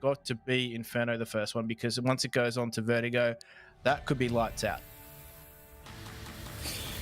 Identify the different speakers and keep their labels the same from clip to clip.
Speaker 1: got to be Inferno the first one, because once it goes on to Vertigo, that could be lights out.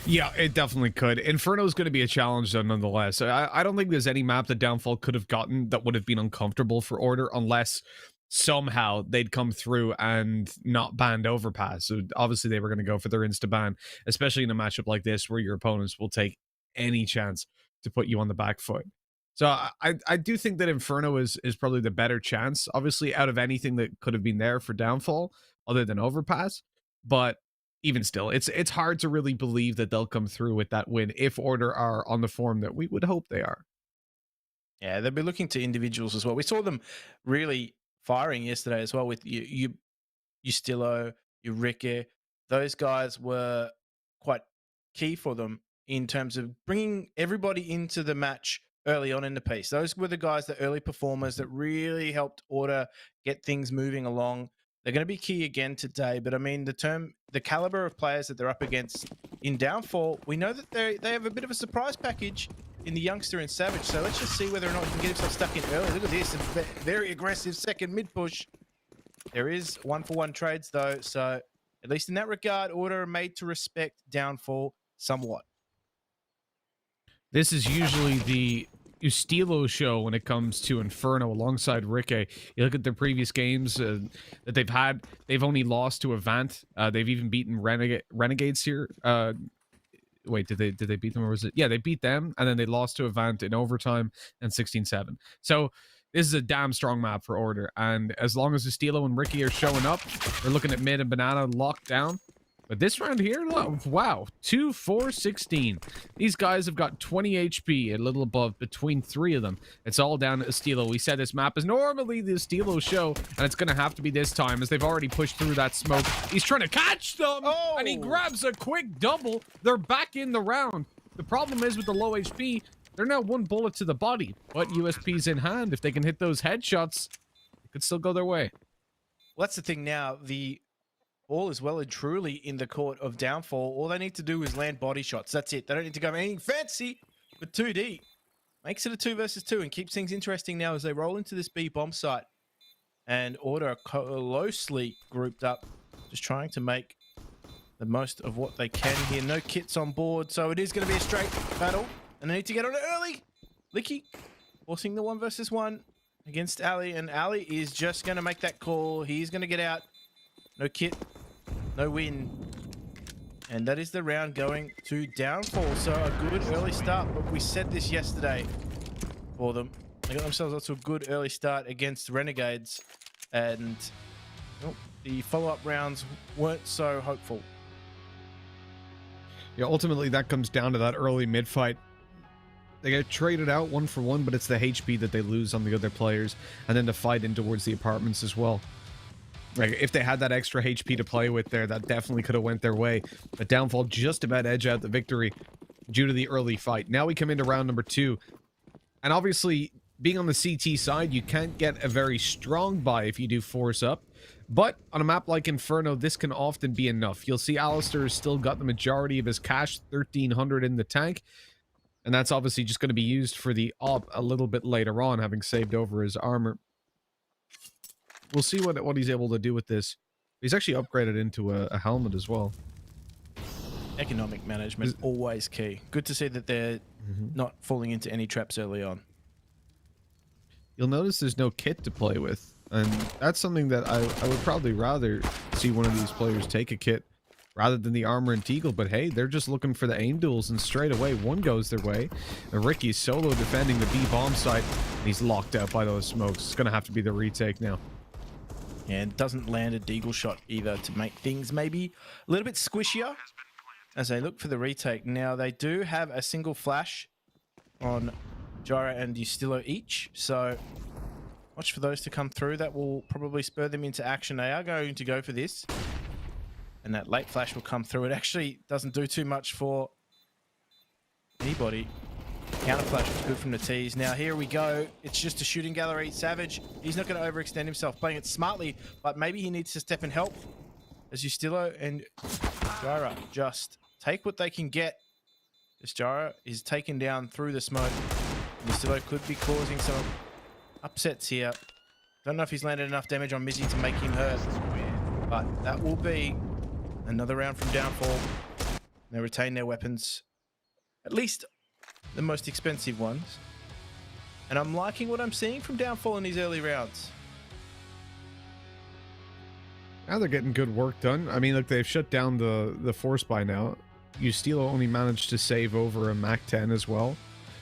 Speaker 2: Yeah, it definitely could. Inferno is going to be a challenge, though, nonetheless. I don't think there's any map that Downfall could have gotten that would have been uncomfortable for Order, unless somehow they'd come through and not banned Overpass. So obviously they were going to go for their insta-ban, especially in a matchup like this where your opponents will take any chance to put you on the back foot. So I do think that Inferno is probably the better chance, obviously, out of anything that could have been there for Downfall, other than Overpass. But even still, it's hard to really believe that they'll come through with that win if Order are on the form that we would hope they are.
Speaker 1: Yeah, they'll be looking to individuals as well. We saw them really firing yesterday as well with you Stillo, you Ricky. Those guys were quite key for them in terms of bringing everybody into the match early on in the piece. Those were the guys, the early performers that really helped Order get things moving along. They're going to be key again today, but I mean, the caliber of players that they're up against in Downfall, we know that they have a bit of a surprise package in the youngster and Savage. So let's just see whether or not he can get himself stuck in early. Look at this, a very aggressive second mid push. There is 1-for-1 trades though, so at least in that regard, Order are made to respect Downfall somewhat.
Speaker 2: This is usually the Ustilo show when it comes to Inferno alongside Ricky. You look at their previous games that they've had, they've only lost to Avant. They've even beaten Renegades here. Wait, did they beat them, or was it? Yeah, they beat them, and then they lost to Avant in overtime and 16-7. So this is a damn strong map for Order, and as long as Ustilo and Ricky are showing up, we're looking at mid and Banana locked down. But this round here, wow, 2-4-16. These guys have got 20 HP, a little above, between three of them. It's all down to Estilo. We said this map is normally the Estilo show, and it's going to have to be this time, as they've already pushed through that smoke. He's trying to catch them, and he grabs a quick double. They're back in the round. The problem is with the low HP, they're now one bullet to the body, but USP's in hand. If they can hit those headshots, it could still go their way.
Speaker 1: Well, that's the thing now. The ball is well and truly in the court of Downfall. All they need to do is land body shots. That's it. They don't need to go anything fancy, but 2D makes it a 2 versus 2 and keeps things interesting now as they roll into this B bomb site. And Order are closely grouped up, just trying to make the most of what they can here. No kits on board, so it is going to be a straight battle. And they need to get on it early. Licky forcing the 1 versus 1 against Ali, and Ali is just going to make that call. He's going to get out. No kit, no win. And that is the round going to Downfall. So a good early start, but we said this yesterday for them. They got themselves up to a good early start against Renegades, and the follow-up rounds weren't so hopeful.
Speaker 2: Yeah, ultimately that comes down to that early mid fight. They get traded out 1-for-1, but it's the HP that they lose on the other players, and then the fight in towards the apartments as well. Like, if they had that extra HP to play with there, that definitely could have went their way. But Downfall just about edge out the victory due to the early fight. Now we come into round number 2. And obviously, being on the CT side, you can't get a very strong buy if you do force up. But on a map like Inferno, this can often be enough. You'll see Alistair has still got the majority of his cash, 1,300 in the tank. And that's obviously just going to be used for the op a little bit later on, having saved over his armor. We'll see what he's able to do with this. He's actually upgraded into a helmet as well.
Speaker 1: Economic management, always key. Good to see that they're not falling into any traps early on.
Speaker 2: You'll notice there's no kit to play with. And that's something that I would probably rather see one of these players take a kit rather than the armor and Teagle. But hey, they're just looking for the aim duels, and straight away one goes their way. And Ricky's solo defending the B bomb site, and he's locked out by those smokes. It's going to have to be the retake now.
Speaker 1: And doesn't land a deagle shot either to make things maybe a little bit squishier as they look for the retake. Now, they do have a single flash on Jara and Ustilo each, so watch for those to come through. That will probably spur them into action. They are going to go for this, and that late flash will come through. It actually doesn't do too much for anybody. Counter flash was good from the tees. Now here we go. It's just a shooting gallery. Savage, he's not going to overextend himself, playing it smartly, but maybe he needs to step and help as Ustilo and Jara just take what they can get. This Jara is taken down through the smoke. Ustilo could be causing some upsets here. Don't know if he's landed enough damage on Mizzy to make him hurt. But that will be another round from Downfall. They retain their weapons. At least the most expensive ones. And I'm liking what I'm seeing from Downfall in these early rounds.
Speaker 2: Now they're getting good work done. I mean, look, they've shut down the force by now. Ustilo only managed to save over a Mach 10 as well.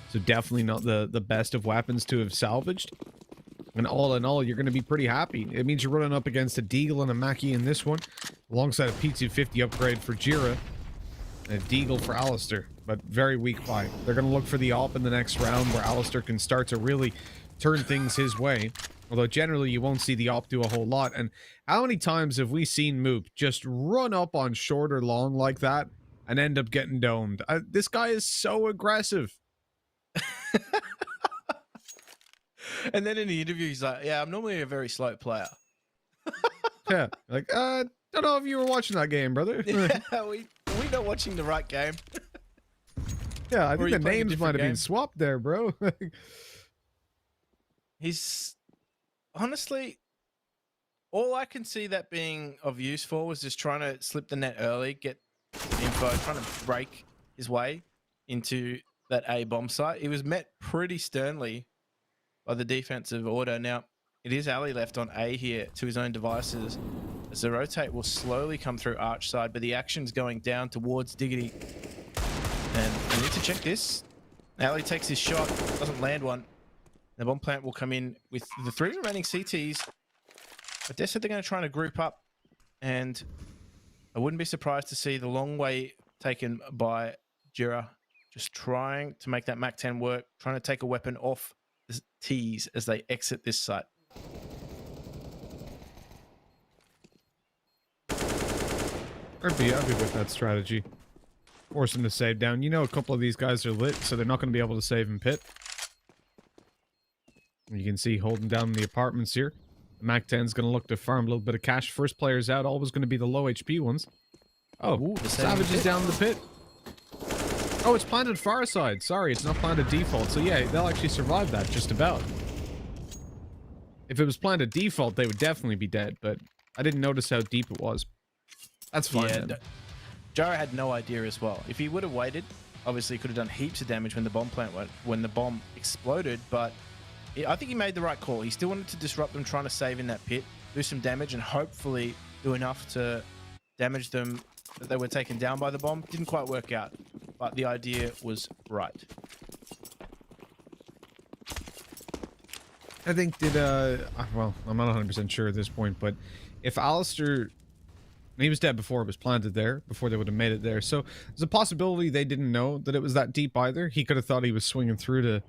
Speaker 2: So definitely not the best of weapons to have salvaged. And all in all, you're going to be pretty happy. It means you're running up against a Deagle and a Mackie in this one, alongside a P250 upgrade for Jira, and a Deagle for Alistair, but very weak buy. They're going to look for the AWP in the next round, where Alistair can start to really turn things his way. Although generally you won't see the AWP do a whole lot. And how many times have we seen Moop just run up on short or long like that and end up getting domed? This guy is so aggressive.
Speaker 1: And then in the interview, he's like, yeah, I'm normally a very slow player.
Speaker 2: Yeah, like, don't know if you were watching that game, brother.
Speaker 1: Yeah, we not watching the right game.
Speaker 2: Yeah, I
Speaker 1: Or
Speaker 2: think
Speaker 1: you
Speaker 2: the
Speaker 1: playing a
Speaker 2: names might have
Speaker 1: different
Speaker 2: been
Speaker 1: game?
Speaker 2: swapped there, bro.
Speaker 1: He's honestly, all I can see that being of use for was just trying to slip the net early, get info, trying to break his way into that A bomb site. He was met pretty sternly by the defensive order. Now, it is Ali left on A here to his own devices, as the rotate will slowly come through Arch side, but the action's going down towards Diggity. And I need to check this. Ali takes his shot, doesn't land one. The bomb plant will come in with the 3 remaining CTs, but they said they're going to try to group up, and I wouldn't be surprised to see the long way taken by Jira, just trying to make that Mach 10 work, trying to take a weapon off the T's as they exit this site.
Speaker 2: I'd be with that strategy. Force him to save down. You know, a couple of these guys are lit, so they're not going to be able to save in pit. You can see holding down the apartments here. The Mach 10's going to look to farm a little bit of cash. First players out, always going to be the low HP ones. Oh,
Speaker 1: Ooh,
Speaker 2: Savage is down the pit. Oh, it's planted far side. Sorry, it's not planted default. So yeah, they'll actually survive that, just about. If it was planted default, they would definitely be dead, but I didn't notice how deep it was. That's fine,
Speaker 1: Yeah,
Speaker 2: then.
Speaker 1: Jara had no idea as well. If he would have waited, obviously he could have done heaps of damage when the bomb plant went, when the bomb exploded, but I think he made the right call. He still wanted to disrupt them, trying to save in that pit, do some damage, and hopefully do enough to damage them that they were taken down by the bomb. Didn't quite work out, but the idea was right.
Speaker 2: I think well, I'm not 100% sure at this point, but if Alistair, he was dead before it was planted there, before they would have made it there. So there's a possibility they didn't know that it was that deep either. He could have thought he was swinging through to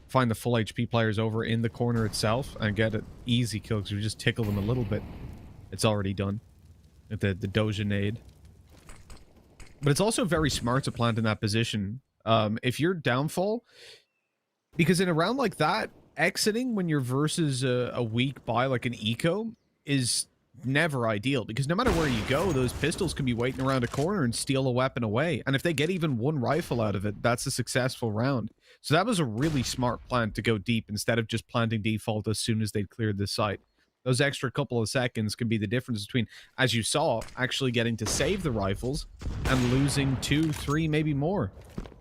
Speaker 2: find the full HP players over in the corner itself and get an easy kill, because we just tickle them a little bit. It's already done. With the Doja nade. But it's also very smart to plant in that position. If you're Downfall, because in a round like that, exiting when you're versus a weak buy like an eco is never ideal, because no matter where you go, those pistols can be waiting around a corner and steal a weapon away. And if they get even one rifle out of it, that's a successful round. So that was a really smart plan to go deep instead of just planting default as soon as they'd cleared the site. Those extra couple of seconds can be the difference between, as you saw, actually getting to save the rifles and losing 2, 3, maybe more.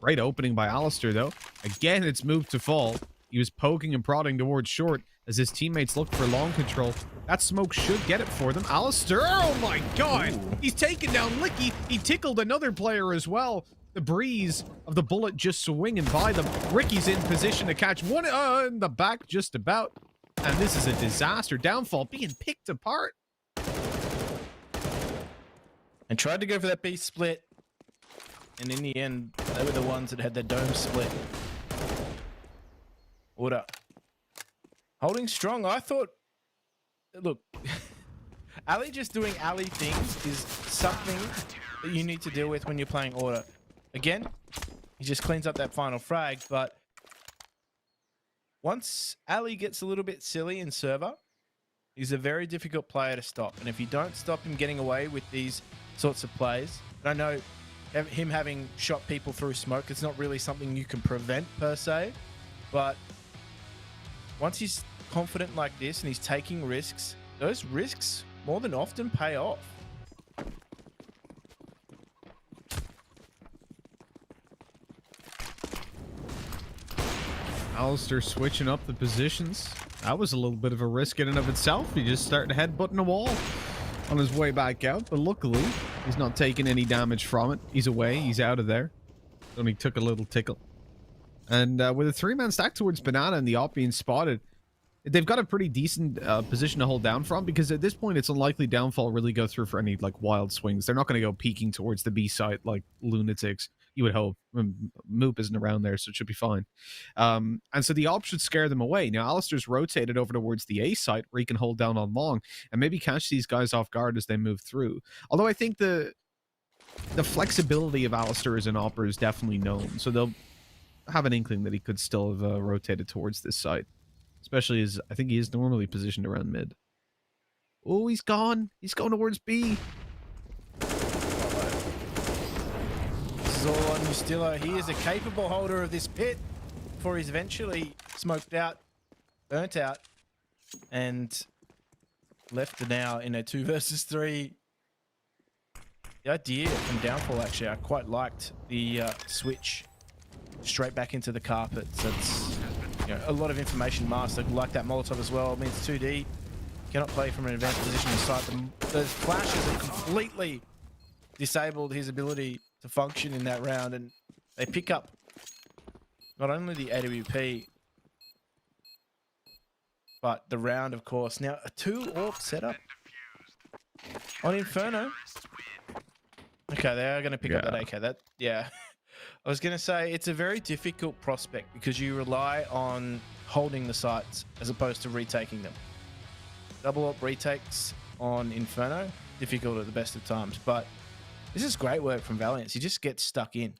Speaker 2: Great opening by Alistair, though. Again, it's moved to fall. He was poking and prodding towards short as his teammates looked for long control. That smoke should get it for them. Alistair, oh my god! Ooh. He's taken down Licky. He tickled another player as well. The breeze of the bullet just swinging by them. Ricky's in position to catch one in the back just about. And this is a disaster. Downfall being picked apart.
Speaker 1: And tried to go for that B split. And in the end, they were the ones that had the dome split. Order. Holding strong. I thought, look, Ali just doing Ali things is something that you need to deal with when you're playing Order. Again, he just cleans up that final frag, but once Ali gets a little bit silly in server, he's a very difficult player to stop. And if you don't stop him getting away with these sorts of plays, and I know him having shot people through smoke, it's not really something you can prevent per se, but once he's confident like this and he's taking risks, those risks more than often pay off.
Speaker 2: Alistair switching up the positions. That was a little bit of a risk in and of itself. He just started headbutting a wall on his way back out, but luckily he's not taking any damage from it. He's away. He's out of there. Only took a little tickle. And with a 3-man stack towards Banana and the op being spotted, they've got a pretty decent position to hold down from, because at this point it's unlikely Downfall really go through for any like wild swings. They're not going to go peeking towards the B site like lunatics, you would hope. Moop isn't around there, so it should be fine. And so the op should scare them away. Now Alistair's rotated over towards the A site where he can hold down on long and maybe catch these guys off guard as they move through. Although I think the flexibility of Alistair as an opper is definitely known, so they'll have an inkling that he could still have rotated towards this site. Especially as I think he is normally positioned around mid. Oh, he's gone. He's going towards B.
Speaker 1: This is all on Mustillo. He is a capable holder of this pit before he's eventually smoked out, burnt out, and left now in a 2 versus 3. The idea from Downfall, actually, I quite liked the switch straight back into the carpets. It's a lot of information master, like that Molotov as well. It means 2D cannot play from an advanced position in sight. Those flashes have completely disabled his ability to function in that round, and they pick up not only the AWP, but the round, of course. Now, a 2-AWP setup on Inferno. Okay, they are going to pick up that AK. I was going to say, it's a very difficult prospect because you rely on holding the sites as opposed to retaking them. Double op retakes on Inferno, difficult at the best of times, but this is great work from Valiance. You just get stuck in.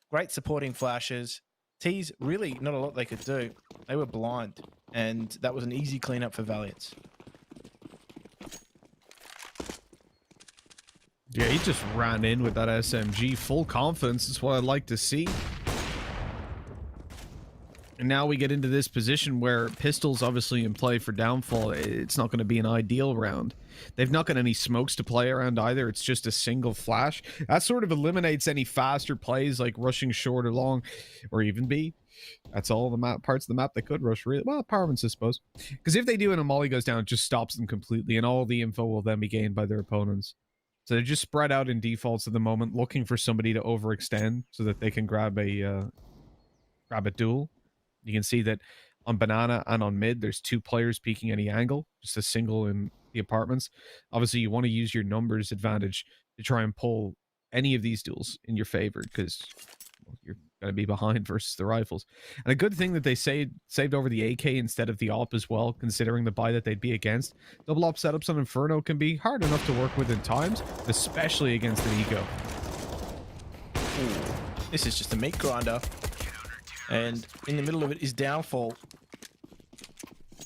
Speaker 1: Great supporting flashes. T's really not a lot they could do. They were blind, and that was an easy cleanup for Valiance.
Speaker 2: Yeah, he just ran in with that SMG. Full confidence is what I'd like to see. And now we get into this position where pistol's obviously in play for Downfall. It's not going to be an ideal round. They've not got any smokes to play around either. It's just a single flash. That sort of eliminates any faster plays like rushing short or long, or even B. That's all the parts of the map they could rush. Really well, Parvins, I suppose. Because if they do and a molly goes down, it just stops them completely, and all the info will then be gained by their opponents. So they're just spread out in defaults at the moment, looking for somebody to overextend so that they can grab a duel. You can see that on Banana and on mid, there's 2 players peeking any angle, just a single in the apartments. Obviously, you want to use your numbers advantage to try and pull any of these duels in your favor, because you're going to be behind versus the rifles. And a good thing that they saved over the AK instead of the op as well, considering the buy that they'd be against. Double op setups on Inferno can be hard enough to work with in times, especially against an eco.
Speaker 1: Ooh, this is just a meat grinder. And in the middle of it is Downfall,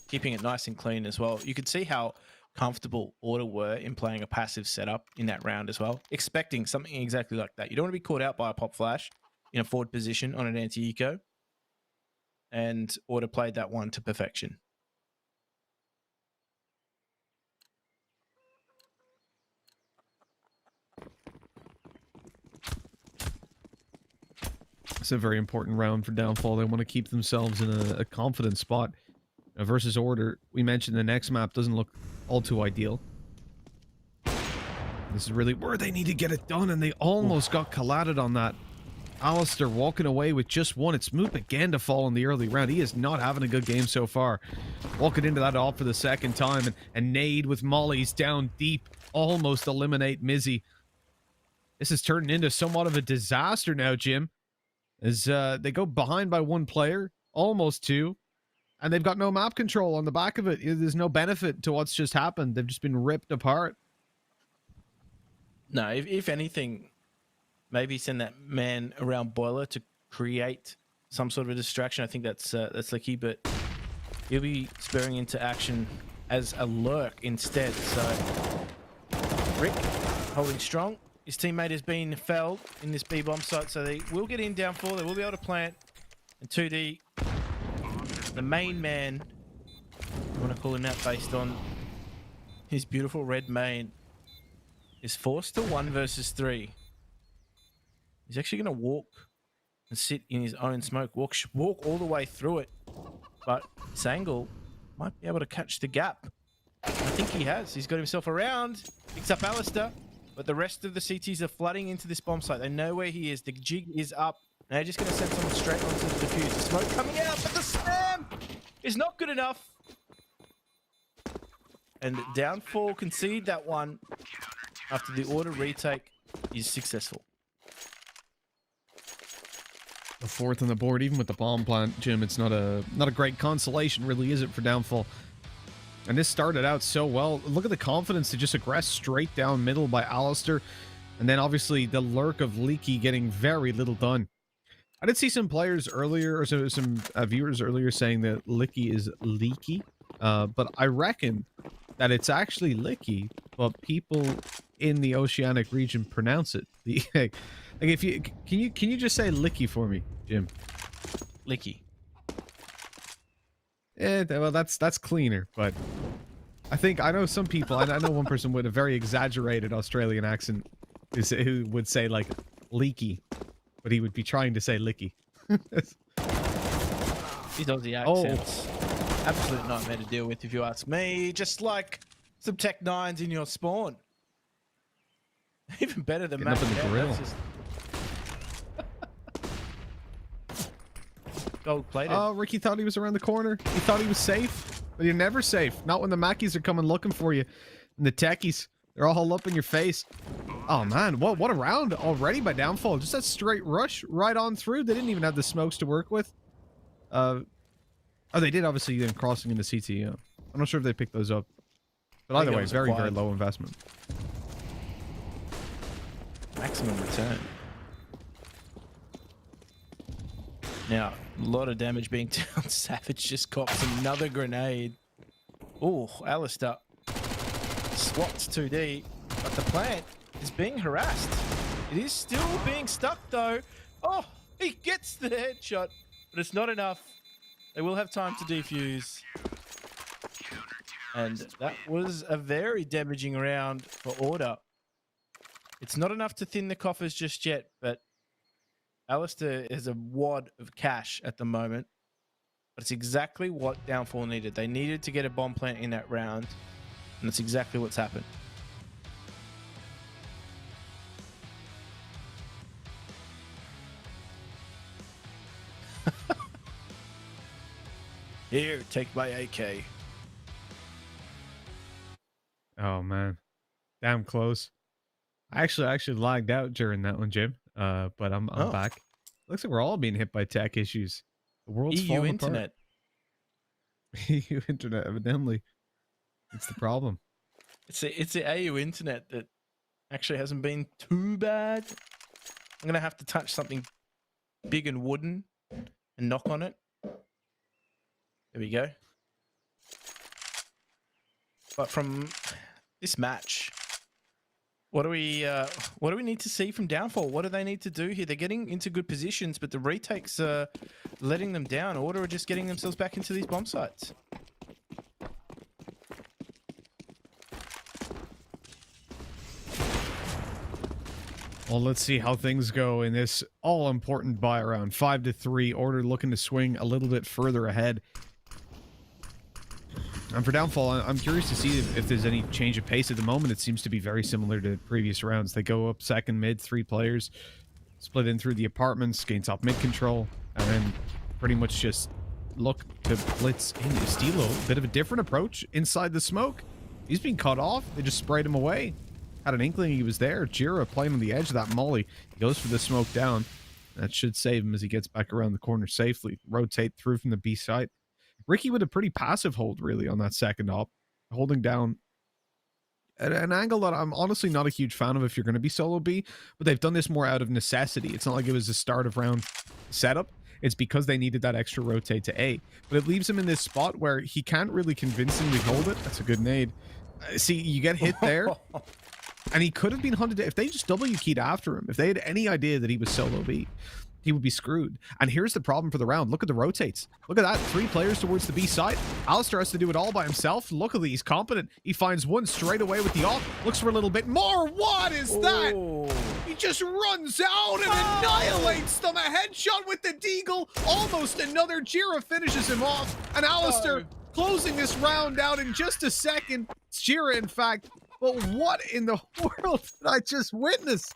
Speaker 1: keeping it nice and clean as well. You could see how comfortable Order were in playing a passive setup in that round as well, expecting something exactly like that. You don't want to be caught out by a pop flash in a forward position on an anti-eco, and Order played that one to perfection.
Speaker 2: It's a very important round for Downfall. They want to keep themselves in a confident spot. Versus Order, we mentioned the next map doesn't look all too ideal. This is really where they need to get it done, and they almost got colladed on that. Alistair walking away with just one. It's Moop again to fall in the early round. He is not having a good game so far. Walking into that off for the second time, and Nade with mollies down deep. Almost eliminate Mizzy. This is turning into somewhat of a disaster now, Jim. As they go behind by 1 player, almost 2, and they've got no map control on the back of it. There's no benefit to what's just happened. They've just been ripped apart.
Speaker 1: No, if anything, maybe send that man around Boiler to create some sort of a distraction. I think that's the key, but he'll be spurring into action as a lurk instead. So Rick holding strong. His teammate has been felled in this B-bomb site, so they will get in Downfall. They will be able to plant. And 2D, the main man, pulling out based on his beautiful red mane, is forced to 1 versus 3. He's actually going to walk and sit in his own smoke, walk all the way through it. But Sangle might be able to catch the gap. I think he has. He's got himself around, picks up Alistair, but the rest of the CTs are flooding into this bomb site. They know where he is. The jig is up. And they're just going to send someone straight onto the defuse. The smoke coming out, but the spam is not good enough. And Downfall concede that one after the order retake is successful.
Speaker 2: The 4th on the board, even with the bomb plant, Jim. It's not a great consolation, really, is it, for Downfall? And this started out so well. Look at the confidence to just aggress straight down middle by Alistair. And then obviously the lurk of Leaky getting very little done. I did see some players earlier, or some viewers earlier saying that Licky is leaky. But I reckon that it's actually Licky, but people in the Oceanic region pronounce it. Like, if you can you just say Licky for me, Jim?
Speaker 1: Licky.
Speaker 2: Yeah, well, that's cleaner, but I know some people. I know one person with a very exaggerated Australian accent who would say like leaky, but he would be trying to say licky.
Speaker 1: These Aussie accents, absolute nightmare to deal with, if you ask me. Just like some Tech 9s in your spawn. Even better than
Speaker 2: Getting up in the grill.
Speaker 1: Gold plated.
Speaker 2: Oh, Ricky thought he was around the corner. He thought he was safe, but you're never safe. Not when the Mackies are coming looking for you. And the Techies, they're all up in your face. Oh man, what a round already by Downfall. Just that straight rush right on through. They didn't even have the smokes to work with. Oh, they did obviously then crossing into CT. Yeah. I'm not sure if they picked those up. But either way, very low investment.
Speaker 1: Maximum return. Now, a lot of damage being done. Savage just cops another grenade. Oh, Alistair swats 2D, but the plant is being harassed. It is still being stuck though. Oh, he gets the headshot, but it's not enough. They will have time to defuse. And that was a very damaging round for Order. It's not enough to thin the coffers just yet, but Alistair has a wad of cash at the moment. But it's exactly what Downfall needed. They needed to get a bomb plant in that round, and that's exactly what's happened. Here, take my AK.
Speaker 2: Oh man, damn close. I actually lagged out during that one, Jim. But I'm back. Looks like we're all being hit by tech issues. The world's
Speaker 1: EU internet.
Speaker 2: EU internet, evidently. It's the problem.
Speaker 1: It's the AU internet that actually hasn't been too bad. I'm gonna have to touch something big and wooden and knock on it. There we go. But from this match, what do we need to see from Downfall? What do they need to do here? They're getting into good positions, but the retakes are letting them down. Order are just getting themselves back into these bomb sites.
Speaker 2: Well, let's see how things go in this all-important buy round. 5-3, Order looking to swing a little bit further ahead. And for Downfall, I'm curious to see if there's any change of pace. At the moment, it seems to be very similar to previous rounds. They go up second mid, 3 players, split in through the apartments, gain top mid control, and then pretty much just look to blitz in Estilo. A bit of a different approach inside the smoke. He's being cut off. They just sprayed him away. Had an inkling he was there. Jira playing on the edge of that molly. He goes for the smoke down. That should save him as he gets back around the corner safely. Rotate through from the B side. Ricky with a pretty passive hold, really, on that second op. Holding down at an angle that I'm honestly not a huge fan of if you're going to be solo B, but they've done this more out of necessity. It's not like it was a start of round setup. It's because they needed that extra rotate to A. But it leaves him in this spot where he can't really convincingly hold it. That's a good nade. See, you get hit there. And he could have been hunted. If they just W keyed after him, if they had any idea that he was solo B, he would be screwed. And here's the problem for the round. Look at the rotates. Look at that. 3 players towards the B side. Alistair has to do it all by himself. Luckily, he's competent. He finds one straight away with the off. Looks for a little bit more. What is that? He just runs out and annihilates them. A headshot with the deagle. Almost another. Jira finishes him off. And Alistair closing this round out in just a second. It's Jira, in fact. But what in the world did I just witness?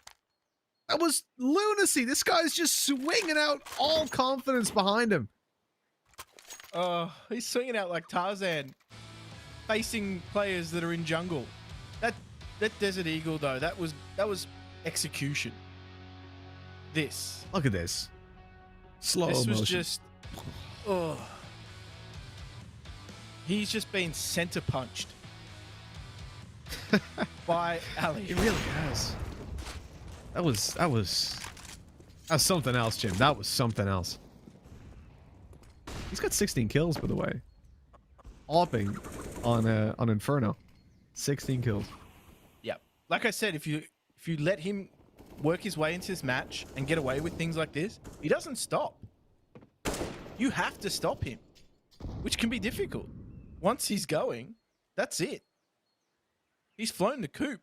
Speaker 2: That was lunacy. This guy's just swinging out all confidence behind him.
Speaker 1: Oh, he's swinging out like Tarzan, facing players that are in jungle. That Desert Eagle though, that was execution. This.
Speaker 2: Look at this. Slow motion.
Speaker 1: This was just. Oh. He's just been center punched by Ali.
Speaker 2: He really has. That was something else, Jim. That was something else. He's got 16 kills, by the way. Hopping on Inferno. 16 kills.
Speaker 1: Yeah. Like I said, if you let him work his way into this match and get away with things like this, he doesn't stop. You have to stop him, which can be difficult. Once he's going, that's it. He's flown the coop.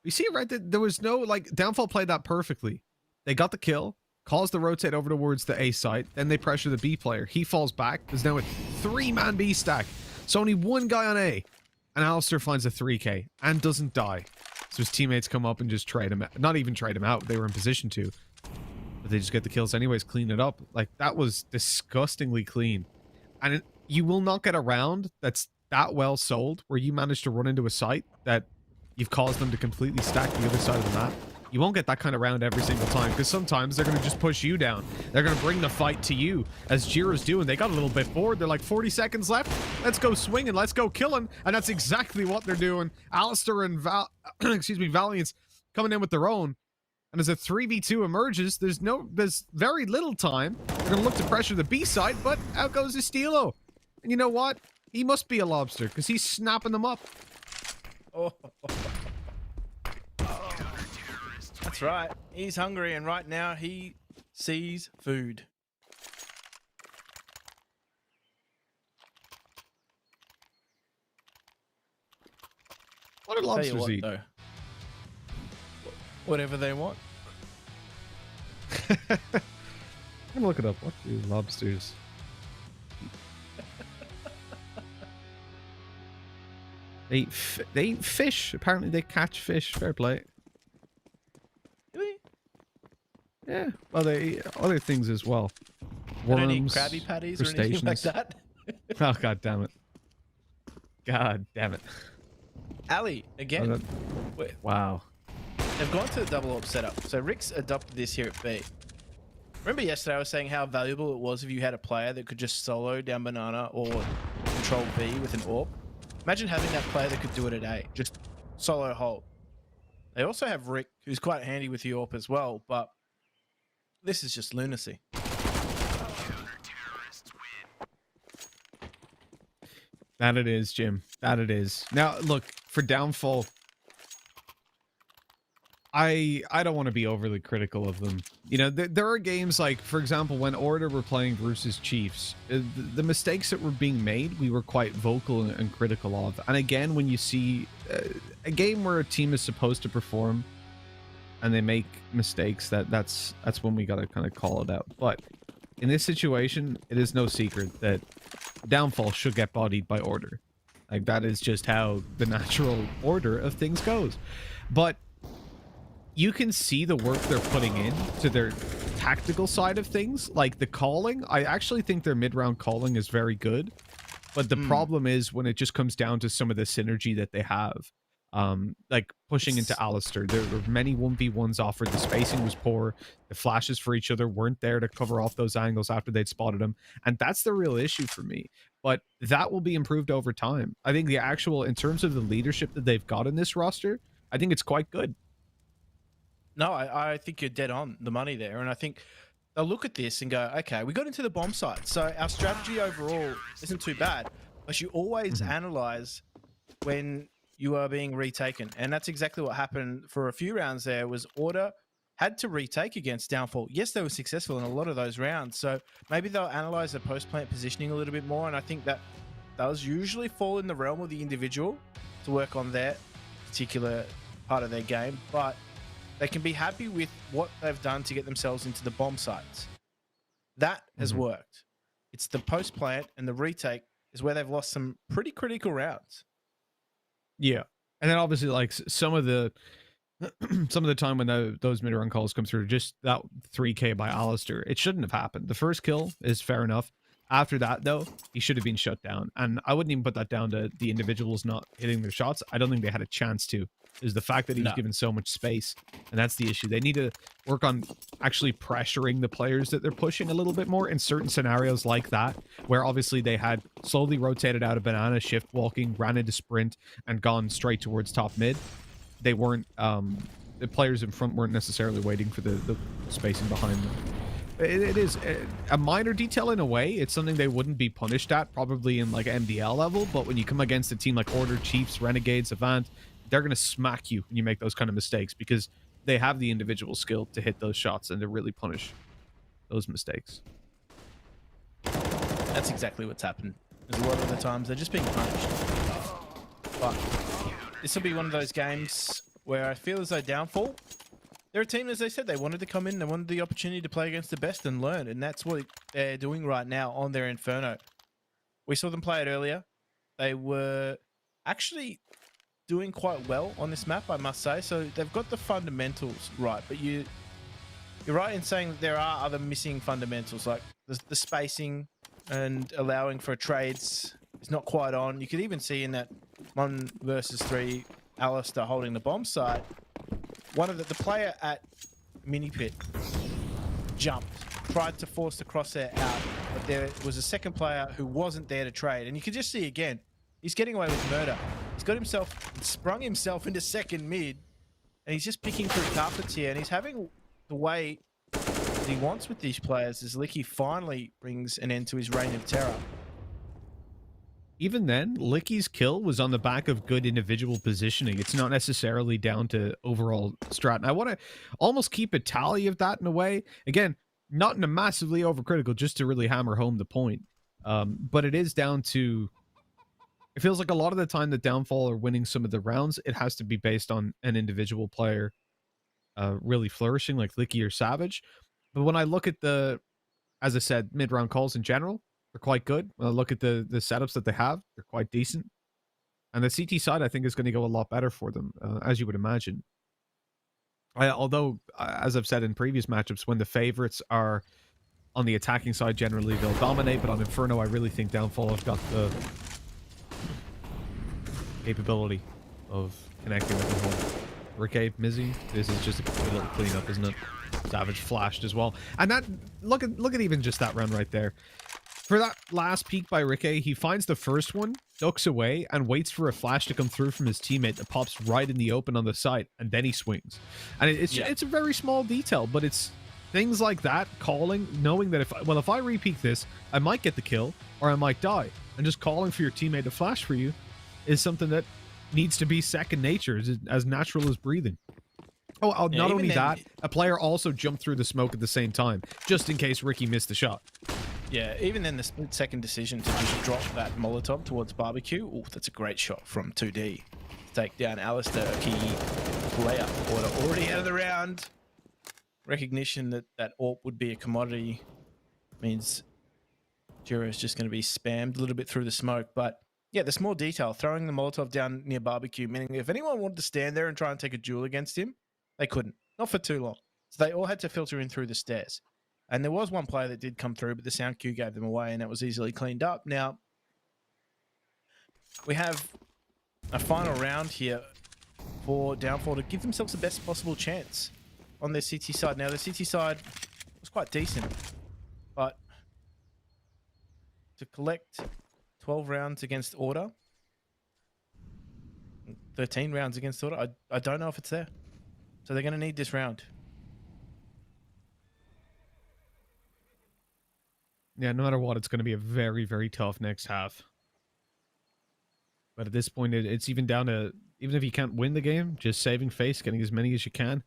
Speaker 2: You see, right? There was no, like, Downfall played that perfectly. They got the kill, calls the rotate over towards the A site, then they pressure the B player. He falls back. There's now a 3-man B stack. So only one guy on A. And Alistair finds a 3K and doesn't die. So his teammates come up and just trade him out. Not even trade him out. They were in position to. But they just get the kills anyways, clean it up. Like, that was disgustingly clean. And you will not get a round that's that well sold where you manage to run into a site that you've caused them to completely stack the other side of the map. You won't get that kind of round every single time, because sometimes they're going to just push you down. They're going to bring the fight to you, as Jira's doing. They got a little bit bored. They're like, 40 seconds left. Let's go swinging. Let's go killing. And that's exactly what they're doing. Alistair and Valiant's coming in with their own. And as a 3v2 emerges, there's very little time. They're going to look to pressure the B side, but out goes Estilo. And you know what? He must be a lobster, because he's snapping them up.
Speaker 1: Oh. That's right. He's hungry, and right now he sees food.
Speaker 2: What do lobsters eat?
Speaker 1: Though, whatever they want.
Speaker 2: I'm gonna look it up. What do lobsters eat? They eat fish. Apparently they catch fish. Fair play.
Speaker 1: Really?
Speaker 2: Yeah. Well, they eat other things as well.
Speaker 1: Worms,
Speaker 2: Worms,
Speaker 1: any Krabby Patties or anything like that?
Speaker 2: Oh, god damn it. God damn it.
Speaker 1: Ali, again.
Speaker 2: Wow.
Speaker 1: They've gone to the double op setup. So Rick's adopted this here at B. Remember yesterday I was saying how valuable it was if you had a player that could just solo down banana or control B with an AWP? Imagine having that player that could do it at A. Just solo hold. They also have Rick, who's quite handy with the AWP as well, but this is just lunacy.
Speaker 2: That it is, Jim. That it is. Now, look, for Downfall, I don't want to be overly critical of them. You know, there are games like, for example, when Order were playing versus Chiefs, the mistakes that were being made, we were quite vocal and critical of. And again, when you see a game where a team is supposed to perform and they make mistakes, that's when we got to kind of call it out. But in this situation, it is no secret that Downfall should get bodied by Order. Like, that is just how the natural order of things goes. But you can see the work they're putting in to their tactical side of things. Like the calling, I actually think their mid-round calling is very good. But the problem is when it just comes down to some of the synergy that they have. Like pushing into Alistair. There were many 1v1s offered. The spacing was poor. The flashes for each other weren't there to cover off those angles after they'd spotted them. And that's the real issue for me. But that will be improved over time. I think the actual, in terms of the leadership that they've got in this roster, I think it's quite good.
Speaker 1: No, I think you're dead on the money there. And I think they'll look at this and go, okay, we got into the bomb site. So our strategy overall isn't too bad. But you always analyze when you are being retaken. And that's exactly what happened for a few rounds there. Was Order had to retake against Downfall. Yes, they were successful in a lot of those rounds. So maybe they'll analyze their post-plant positioning a little bit more. And I think that does usually fall in the realm of the individual to work on their particular part of their game. But they can be happy with what they've done to get themselves into the bomb sites. That has worked. It's the post-plant and the retake is where they've lost some pretty critical rounds.
Speaker 2: Yeah. And then obviously, like, some of the time when those mid-run calls come through, just that 3K by Alistair, it shouldn't have happened. The first kill is fair enough. After that, though, he should have been shut down. And I wouldn't even put that down to the individuals not hitting their shots. I don't think they had a chance to. Is the fact that he was given so much space. And that's the issue. They need to work on actually pressuring the players that they're pushing a little bit more in certain scenarios like that, where obviously they had slowly rotated out of banana, shift walking, ran into sprint, and gone straight towards top mid. They weren't, the players in front weren't necessarily waiting for the spacing behind them. It is a minor detail in a way. It's something they wouldn't be punished at, probably in like MDL level, but when you come against a team like Order, Chiefs, Renegades, Avant, they're going to smack you when you make those kind of mistakes because they have the individual skill to hit those shots and to really punish those mistakes.
Speaker 1: That's exactly what's happened. There's a lot of the times they're just being punished. But this will be one of those games where I feel as though Downfall, they're a team, as they said, they wanted to come in, they wanted the opportunity to play against the best and learn, and that's what they're doing right now on their Inferno. We saw them play it earlier. They were actually doing quite well on this map, I must say. So they've got the fundamentals right, but you're right in saying that there are other missing fundamentals, like the spacing and allowing for trades is not quite on. You could even see in that 1 versus 3, Alistair holding the bomb site. One of the player at Mini Pit jumped, tried to force the crosshair out, but there was a second player who wasn't there to trade. And you could just see again, he's getting away with murder. He's got sprung himself into second mid, and he's just picking through carpets here, and he's having the way that he wants with these players as Licky finally brings an end to his reign of terror.
Speaker 2: Even then, Licky's kill was on the back of good individual positioning. It's not necessarily down to overall strat. And I want to almost keep a tally of that in a way. Again, not in a massively overcritical, just to really hammer home the point. But it is down to... It feels like a lot of the time that Downfall are winning some of the rounds, it has to be based on an individual player really flourishing, like Licky or Savage. But when I look at the, as I said, mid-round calls in general, they're quite good. When I look at the setups that they have, they're quite decent. And the CT side, I think, is going to go a lot better for them, as you would imagine. Although, as I've said in previous matchups, when the favorites are on the attacking side, generally they'll dominate. But on Inferno, I really think Downfall have got the capability of connecting with the whole. Ricky, Mizzy, this is just a little cleanup, isn't it? Savage flashed as well. And that, look at even just that run right there. For that last peek by Ricky, he finds the first one, ducks away, and waits for a flash to come through from his teammate that pops right in the open on the side, and then he swings. And it's a very small detail, but it's things like that, calling, knowing that if I re-peek this, I might get the kill, or I might die. And just calling for your teammate to flash for you is something that needs to be second nature, as natural as breathing. Oh, not only that, a player also jumped through the smoke at the same time, just in case Ricky missed the shot.
Speaker 1: Yeah, even then, the split-second decision to just drop that Molotov towards Barbecue, oh, that's a great shot from 2D. Take down Alistair, a key player. Order already out of the round. Recognition that AWP would be a commodity means Jiro is just going to be spammed a little bit through the smoke, but yeah, the small detail, throwing the Molotov down near Barbecue, meaning if anyone wanted to stand there and try and take a duel against him, they couldn't. Not for too long. So they all had to filter in through the stairs. And there was one player that did come through, but the sound queue gave them away, and that was easily cleaned up. Now, we have a final round here for Downfall to give themselves the best possible chance on their CT side. Now, the CT side was quite decent, but to collect 12 rounds against Order, 13 rounds against Order, I don't know if it's there. So they're going to need this round.
Speaker 2: Yeah, no matter what, it's going to be a very, very tough next half. But at this point, it's even down to, even if you can't win the game, just saving face, getting as many as you can.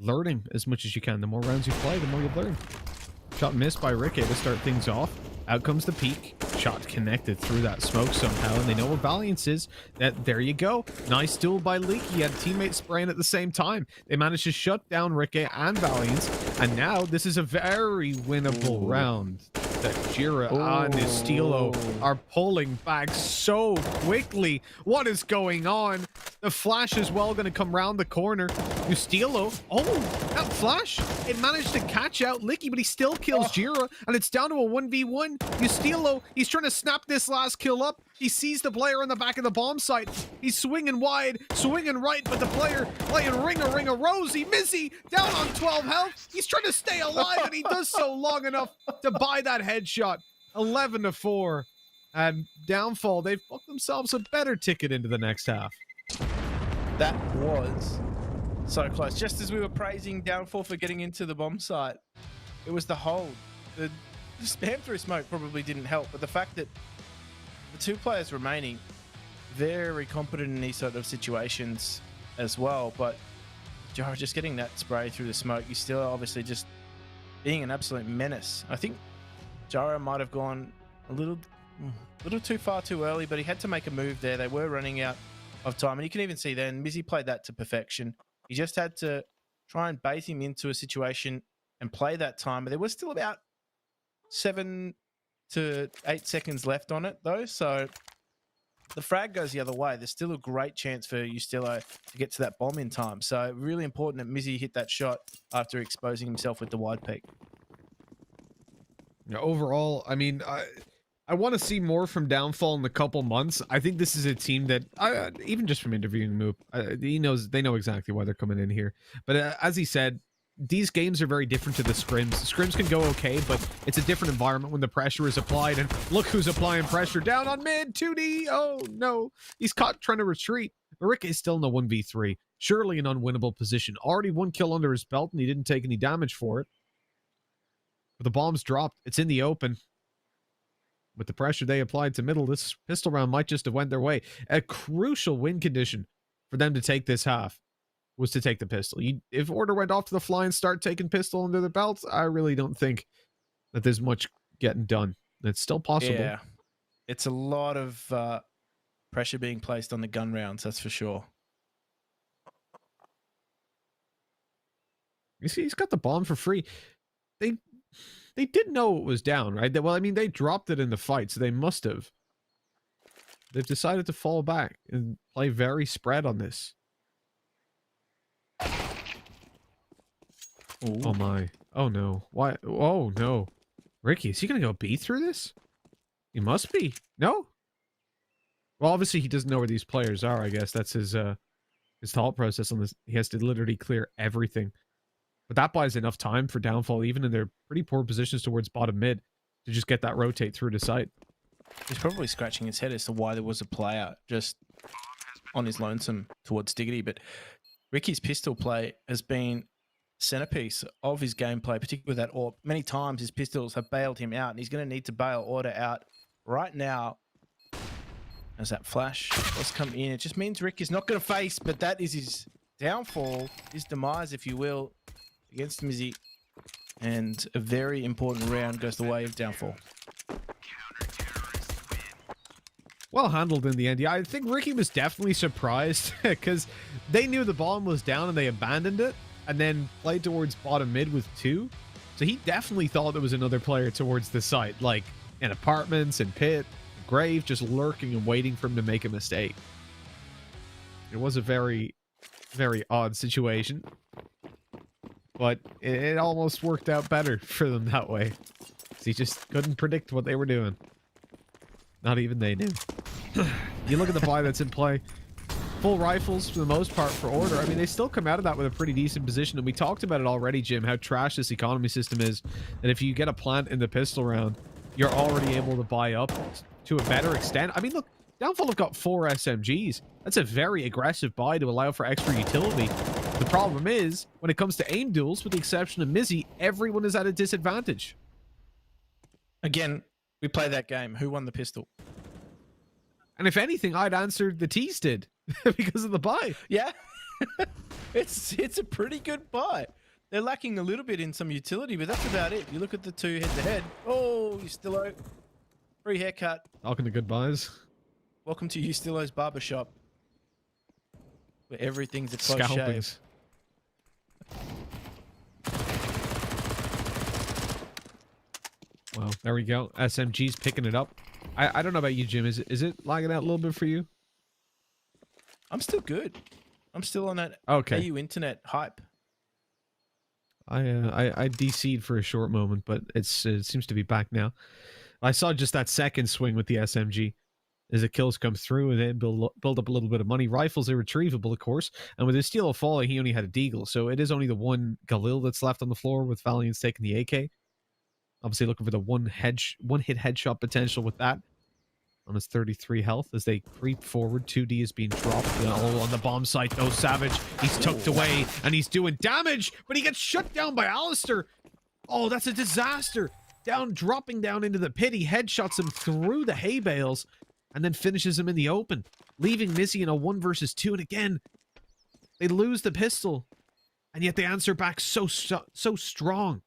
Speaker 2: learning as much as you can. The more rounds you play, the more you learn. Shot missed by Ricky to start things off. Out comes the peak. Shot connected through that smoke somehow, and they know what Valiance is. There you go. Nice duel by Leaky. He had teammates spraying at the same time. They managed to shut down Ricky and Valiance, and now this is a very winnable round. That Jira and Estilo are pulling back so quickly. What is going on? The flash is well going to come round the corner. Estilo, that flash, it managed to catch out Licky, but he still kills Jira, and it's down to a 1v1. Estilo, he's trying to snap this last kill up. He sees the player on the back of the bomb site. He's swinging wide, swinging right, but the player playing ring a Rosie. Mizzy down on 12 health. He's trying to stay alive, and he does so long enough to buy that headshot. 11-4. And Downfall, they've booked themselves a better ticket into the next half.
Speaker 1: That was so close. Just as we were praising Downfall for getting into the bomb site, it was the hold. The spam through smoke probably didn't help, but the fact that the two players remaining very competent in these sort of situations as well, but Jara just getting that spray through the smoke, he's still obviously just being an absolute menace. I think Jara might have gone a little too far too early, but he had to make a move there. They were running out of time, and you can even see then Mizzy played that to perfection. He just had to try and bait him into a situation and play that time, but there was still about 7 to 8 seconds left on it though, so the frag goes the other way. There's still a great chance for Ustilo to get to that bomb in time, so really important that Mizzy hit that shot after exposing himself with the wide peak.
Speaker 2: Yeah, overall, I mean, I want to see more from Downfall in a couple months. I think this is a team that, even just from interviewing Moop, they know exactly why they're coming in here. But as he said, these games are very different to the scrims. Scrims can go okay, but it's a different environment when the pressure is applied. And look who's applying pressure down on mid. 2D. Oh, no. He's caught trying to retreat. Rick is still in a 1v3. Surely an unwinnable position. Already 1 kill under his belt, and he didn't take any damage for it. But the bomb's dropped. It's in the open. With the pressure they applied to middle, this pistol round might just have went their way. A crucial win condition for them to take this half was to take the pistol. If Order went off to the fly and start taking pistol under their belts, I really don't think that there's much getting done. It's still possible.
Speaker 1: Yeah, it's a lot of pressure being placed on the gun rounds, that's for sure.
Speaker 2: You see, he's got the bomb for free. They did know it was down, right? Well, I mean, they dropped it in the fight, so they must have. They've decided to fall back and play very spread on this. Ooh. Oh my. Oh no. Why? Oh no. Ricky, is he going to go B through this? He must be. No? Well, obviously he doesn't know where these players are, I guess. That's his thought process on this. He has to literally clear everything. But that buys enough time for Downfall, even in their pretty poor positions towards bottom mid, to just get that rotate through to sight.
Speaker 1: He's probably scratching his head as to why there was a player just on his lonesome towards Diggity. But Ricky's pistol play has been centerpiece of his gameplay, particularly with that AWP. Many times his pistols have bailed him out, and he's going to need to bail Order out right now. As that flash does come in, it just means Rick is not going to face, but that is his downfall, his demise, if you will, against Mizzy. And a very important round goes the way of Downfall.
Speaker 2: Well handled in the end. Yeah, I think Ricky was definitely surprised because they knew the bomb was down and they abandoned it and then played towards bottom mid with 2. So he definitely thought there was another player towards the site, like in apartments and pit, grave, just lurking and waiting for him to make a mistake. It was a very, very odd situation. But it almost worked out better for them that way. He just couldn't predict what they were doing. Not even they knew. You look at the buy that's in play. Full rifles for the most part for Order. I mean, they still come out of that with a pretty decent position. And we talked about it already, Jim, how trash this economy system is. That if you get a plant in the pistol round, you're already able to buy up to a better extent. I mean, look, Downfall have got 4 SMGs. That's a very aggressive buy to allow for extra utility. The problem is, when it comes to aim duels, with the exception of Mizzy, everyone is at a disadvantage.
Speaker 1: Again, we play that game. Who won the pistol?
Speaker 2: And if anything, I'd answer the T's did because of the buy.
Speaker 1: Yeah. It's a pretty good buy. They're lacking a little bit in some utility, but that's about it. You look at the two head-to-head. Oh, Ustillo. Free haircut.
Speaker 2: Talking to goodbyes.
Speaker 1: Welcome to Ustillo's barbershop, where everything's a close shave.
Speaker 2: Well, there we go. SMG's picking it up. I don't know about you, Jim. Is it lagging out a little bit for you?
Speaker 1: I'm still good. I'm still on that
Speaker 2: okay.
Speaker 1: AU internet hype.
Speaker 2: I DC'd for a short moment, but it seems to be back now. I saw just that second swing with the SMG as the kills come through and then build up a little bit of money. Rifles are retrievable, of course, and with his Steel of Folly, he only had a Deagle, so it is only the one Galil that's left on the floor with Valiant's taking the AK. Obviously looking for the one-hit headshot potential with that on his 33 health as they creep forward. 2D is being dropped. Oh, on the bomb site, though, Savage. He's tucked away, and he's doing damage, but he gets shut down by Alistair. Oh, that's a disaster. Dropping down into the pit. He headshots him through the hay bales and then finishes him in the open, leaving Mizzy in a 1 versus 2. And again, they lose the pistol, and yet they answer back so strong.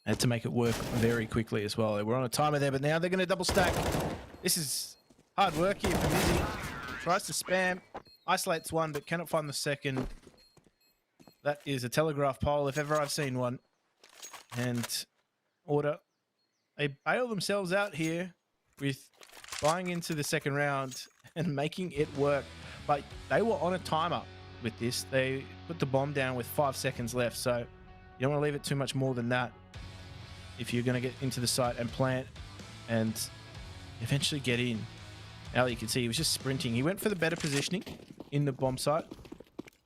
Speaker 1: Had to make it work very quickly as well. They were on a timer there, but now they're going to double stack. This is hard work here for Mizzy. Tries to spam, isolates one, but cannot find the second. That is a telegraph pole if ever I've seen one. And Order, they bail themselves out here with buying into the second round and making it work. But they were on a timer with this. They put the bomb down with 5 seconds left, so you don't want to leave it too much more than that if you're going to get into the site and plant and eventually get in. Now you can see he was just sprinting. He went for the better positioning in the bomb site.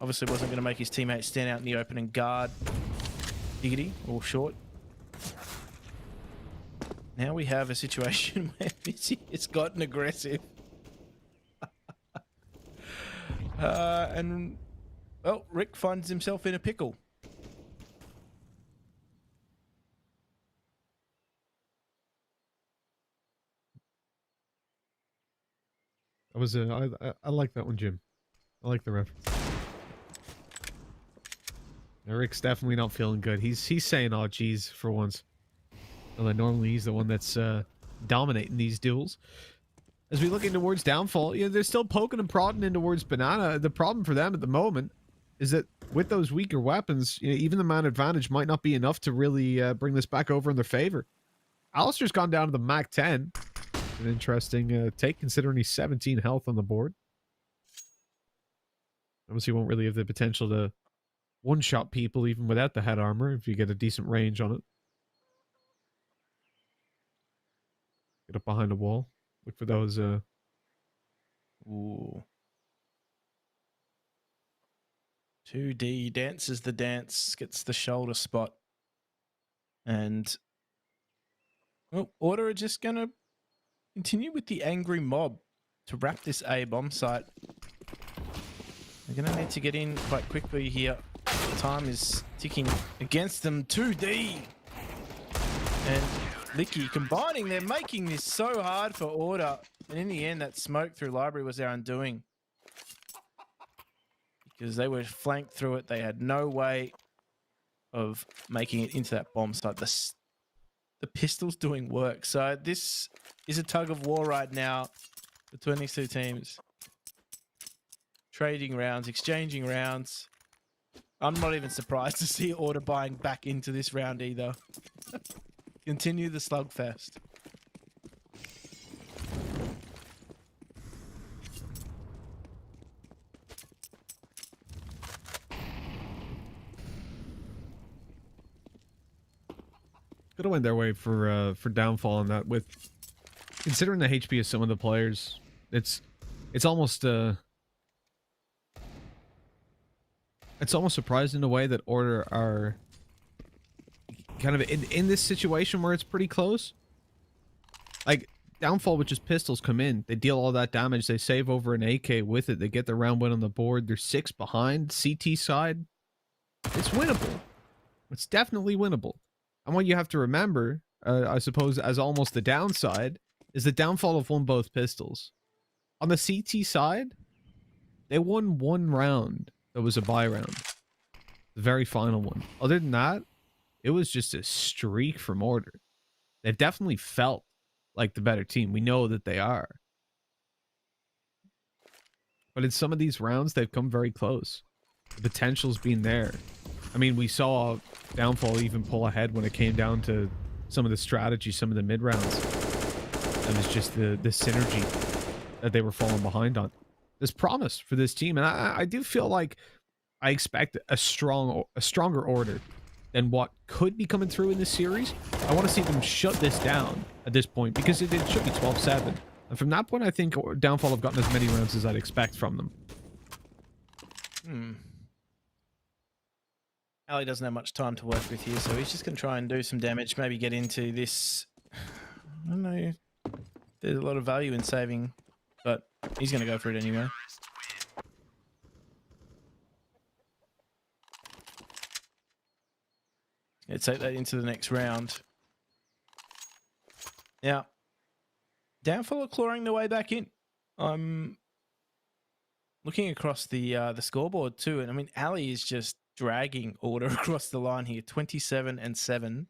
Speaker 1: Obviously wasn't going to make his teammates stand out in the open and guard Diggity or short. Now we have a situation where Mizzy has gotten aggressive. And, well, Rick finds himself in a pickle.
Speaker 2: I like that one, Jim. I like the reference. Rick's definitely not feeling good. He's saying, "Oh, geez," for once. Although normally he's the one that's dominating these duels. As we look in towards Downfall, they're still poking and prodding in towards Banana. The problem for them at the moment is that with those weaker weapons, even the man advantage might not be enough to really bring this back over in their favor. Alistair's gone down to the Mac 10. An interesting take, considering he's 17 health on the board. Obviously, won't really have the potential to one-shot people even without the head armor if you get a decent range on it. Get up behind a wall. Look for those.
Speaker 1: Ooh. 2D dances the dance, gets the shoulder spot. And Order are just going to continue with the angry mob to wrap this A bomb site. They're going to need to get in quite quickly here. Time is ticking against them. 2D and Licky combining. They're making this so hard for Order. And in the end, that smoke through library was their undoing. Because they were flanked through it. They had no way of making it into that bomb site. The pistol's doing work. So this is a tug of war right now between these two teams. Trading rounds, exchanging rounds. I'm not even surprised to see Order buying back into this round either. Continue the slugfest.
Speaker 2: Could have went their way for Downfall on that. With considering the HP of some of the players, it's almost surprising in a way that Order are kind of in this situation where it's pretty close. Like Downfall with just pistols come in, they deal all that damage, they save over an AK with it, they get the round win on the board. They're 6 behind. CT side, it's winnable. It's definitely winnable. And what you have to remember, I suppose, as almost the downside, is the Downfall have won both pistols. On the CT side, They won one round that was a bye round. The very final one. Other than that, it was just a streak from Order. They've definitely felt like the better team. We know that they are. But in some of these rounds, they've come very close. The potential's been there. I mean, we saw Downfall even pull ahead when it came down to some of the strategy, some of the mid-rounds. And it's just the synergy that they were falling behind on. There's promise for this team, and I do feel like I expect a stronger Order than what could be coming through in this series. I want to see them shut this down at this point, because it should be 12-7. And from that point, I think Downfall have gotten as many rounds as I'd expect from them.
Speaker 1: Ali doesn't have much time to work with here, so he's just going to try and do some damage, maybe get into this. I don't know. There's a lot of value in saving, but he's going to go for it anyway. Let's take that into the next round. Now, Downfall are clawing their way back in. I'm looking across the scoreboard too, and I mean, Ali is just dragging Order across the line here, 27-7 in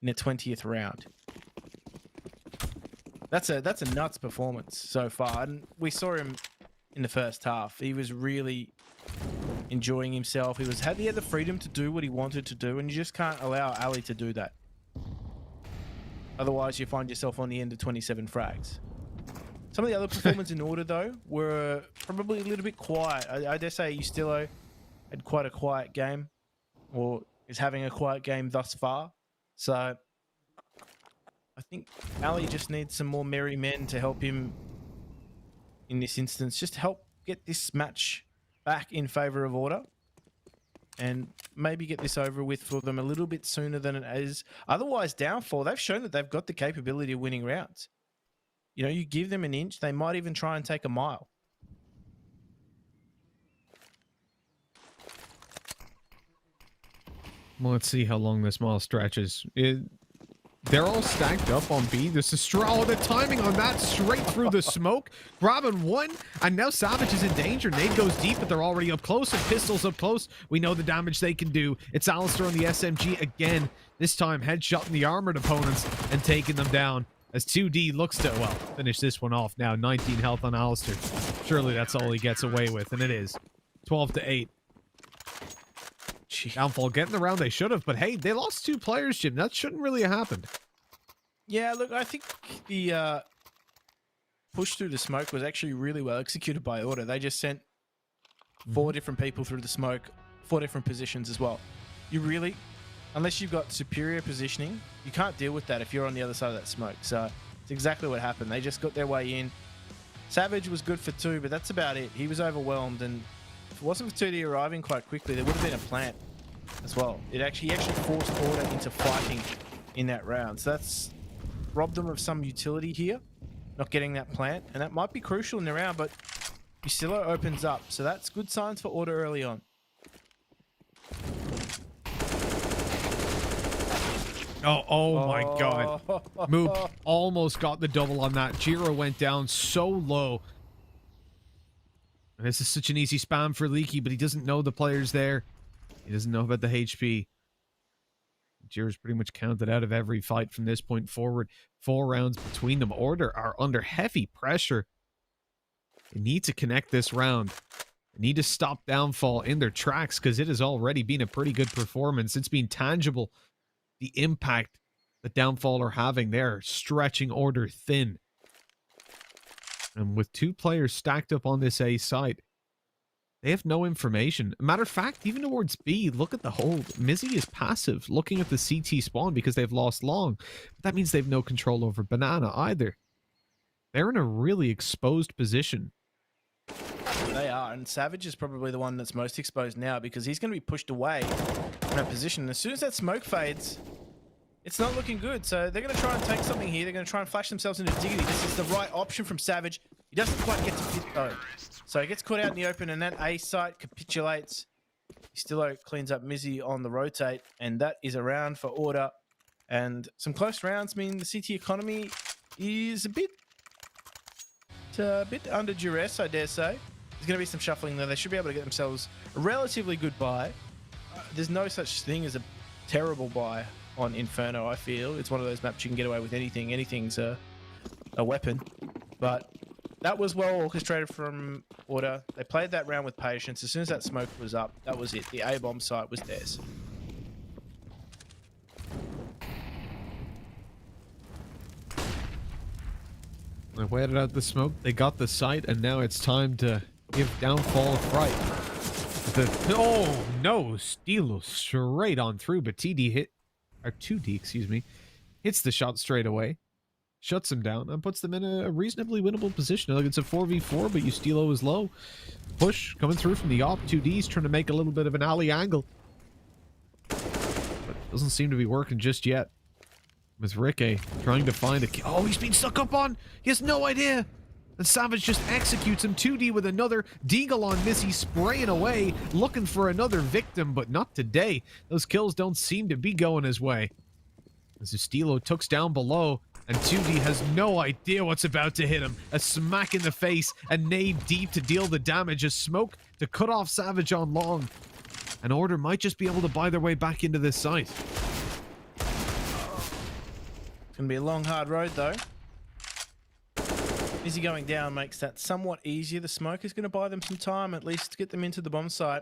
Speaker 1: the 20th round. That's a nuts performance so far, and we saw him in the first half. He was really enjoying himself. He had the freedom to do what he wanted to do, and you just can't allow Ali to do that. Otherwise, you find yourself on the end of 27 frags. Some of the other performances in Order, though, were probably a little bit quiet. I dare say Ustillo had quite a quiet game, or is having a quiet game thus far. So I think Ali just needs some more merry men to help him in this instance. Just help get this match back in favor of Order, and maybe get this over with for them a little bit sooner than it is. Otherwise, Downfall, they've shown that they've got the capability of winning rounds. You know, you give them an inch, they might even try and take a mile.
Speaker 2: Well, let's see how long this mile stretches. They're all stacked up on B. This is oh, the timing on that, straight through the smoke. Grabbing one, and now Savage is in danger. Nade goes deep, but they're already up close, and Pistols up close. We know the damage they can do. It's Alistair on the SMG again. This time, headshotting the armored opponents and taking them down. As 2D looks to, well, finish this one off now. 19 health on Alistair. Surely that's all he gets away with, and it is. 12-8. Downfall getting the round they should have, but hey, they lost 2 players, Jim. That shouldn't really have happened.
Speaker 1: Yeah, look, I think the push through the smoke was actually really well executed by Order. They just sent 4 different people through the smoke, 4 different positions as well. You really, unless you've got superior positioning, you can't deal with that if you're on the other side of that smoke. So it's exactly what happened. They just got their way in. Savage was good for 2, but that's about it. He was overwhelmed, and if it wasn't for 2D arriving quite quickly, there would have been a plant as well. He actually forced Order into fighting in that round. So that's robbed them of some utility here, not getting that plant, and that might be crucial in the round, but Ustillo opens up, so that's good signs for Order early on.
Speaker 2: Oh my god. Moop almost got the double on that. Jiro went down so low. And this is such an easy spam for Leaky, but he doesn't know the player's there. He doesn't know about the HP. Jiro's pretty much counted out of every fight from this point forward. 4 rounds between them. Order are under heavy pressure. They need to connect this round. They need to stop Downfall in their tracks, because it has already been a pretty good performance. It's been tangible, the impact that Downfall are having. They're stretching Order thin. And with 2 players stacked up on this A site, they have no information. Matter of fact, even towards B, look at the hold. Mizzy is passive, looking at the CT spawn because they've lost long. That means they have no control over Banana either. They're in a really exposed position.
Speaker 1: They are, and Savage is probably the one that's most exposed now, because he's going to be pushed away from that position. And as soon as that smoke fades, it's not looking good. So they're going to try and take something here. They're going to try and flash themselves into Diggity. This is the right option from Savage. He doesn't quite get to hit though. So he gets caught out in the open, and that A site capitulates. He still cleans up Mizzy on the rotate, and that is a round for Order. And some close rounds mean the CT economy is a bit under duress, I dare say. There's going to be some shuffling there. They should be able to get themselves a relatively good buy. There's no such thing as a terrible buy on Inferno, I feel. It's one of those maps you can get away with anything. Anything's a weapon. But that was well orchestrated from Order. They played that round with patience. As soon as that smoke was up, that was it. The A-bomb site was theirs.
Speaker 2: They waited out the smoke, they got the site, and now it's time to give Downfall a fright. Oh no, Steelo straight on through, but TD hit, or 2D, excuse me, hits the shot straight away, shuts him down, and puts them in a reasonably winnable position. Look, it's a 4v4, but Ustilo is low. Push coming through from the op, 2D's trying to make a little bit of an alley angle. But doesn't seem to be working just yet. With Ricky trying to find a... Oh, he's been stuck up on! He has no idea! And Savage just executes him. 2D with another Deagle on Missy, spraying away, looking for another victim, but not today. Those kills don't seem to be going his way. As Ustilo tucks down below, and 2D has no idea what's about to hit him. A smack in the face, a nade deep to deal the damage, a smoke to cut off Savage on long. And Order might just be able to buy their way back into this site.
Speaker 1: It's going to be a long, hard road, though. Izzy going down makes that somewhat easier. The smoke is going to buy them some time, at least to get them into the bomb site.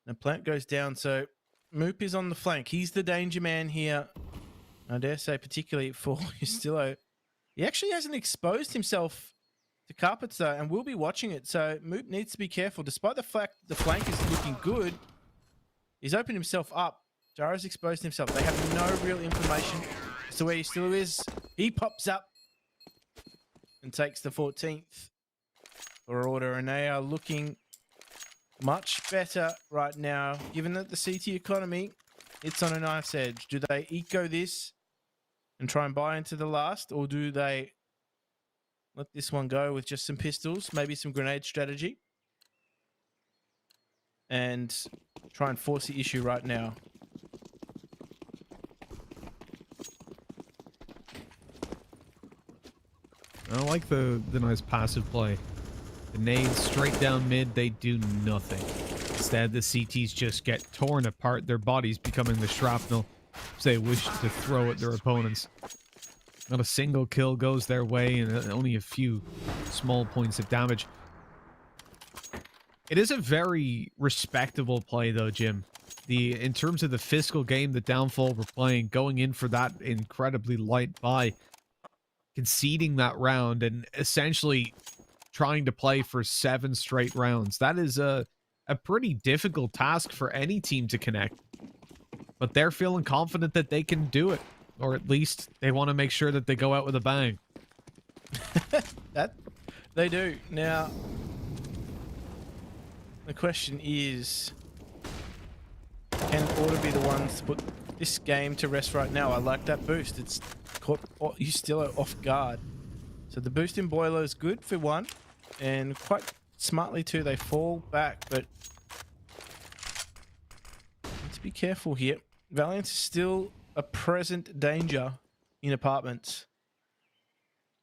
Speaker 1: The plant goes down, so Moop is on the flank. He's the danger man here. I dare say, particularly for Ustilo. He actually hasn't exposed himself to carpets, though, and we'll be watching it, so Moop needs to be careful. Despite the fact the flank is looking good, he's opened himself up. Jara's exposed himself. They have no real information as to where he still is. He pops up and takes the 14th for Order, and they are looking much better right now, given that the CT economy, it's on a knife's edge. Do they eco this and try and buy into the last, or do they let this one go with just some pistols, maybe some grenade strategy, and try and force the issue right now?
Speaker 2: I like the nice passive play. The nades straight down mid, they do nothing. Instead, the CTs just get torn apart, their bodies becoming the shrapnel they wish to throw at their opponents. Not a single kill goes their way, and only a few small points of damage. It is a very respectable play, though, Jim. In terms of the fiscal game that Downfall were playing, going in for that incredibly light buy, conceding that round, and essentially trying to play for 7 straight rounds. That is a pretty difficult task for any team to connect. But they're feeling confident that they can do it. Or at least they want to make sure that they go out with a bang.
Speaker 1: That they do. Now, the question is, can Order be the ones to put this game to rest right now? I like that boost. It's caught Ustilo off guard. So the boost in Boiler is good for one, and quite smartly too, they fall back, but need to be careful here. Valiant is still a present danger in apartments.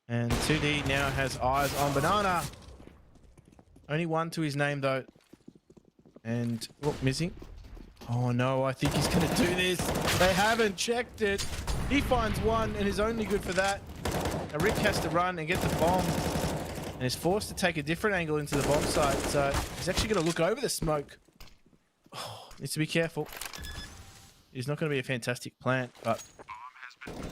Speaker 1: And 2D now has eyes on Banana. Only one to his name, though. And, oh, missing. Oh, no, I think he's going to do this. They haven't checked it. He finds one and is only good for that. Now Rick has to run and get the bomb. And is forced to take a different angle into the bomb site. So he's actually going to look over the smoke. Oh, needs to be careful. He's not going to be a fantastic plant, but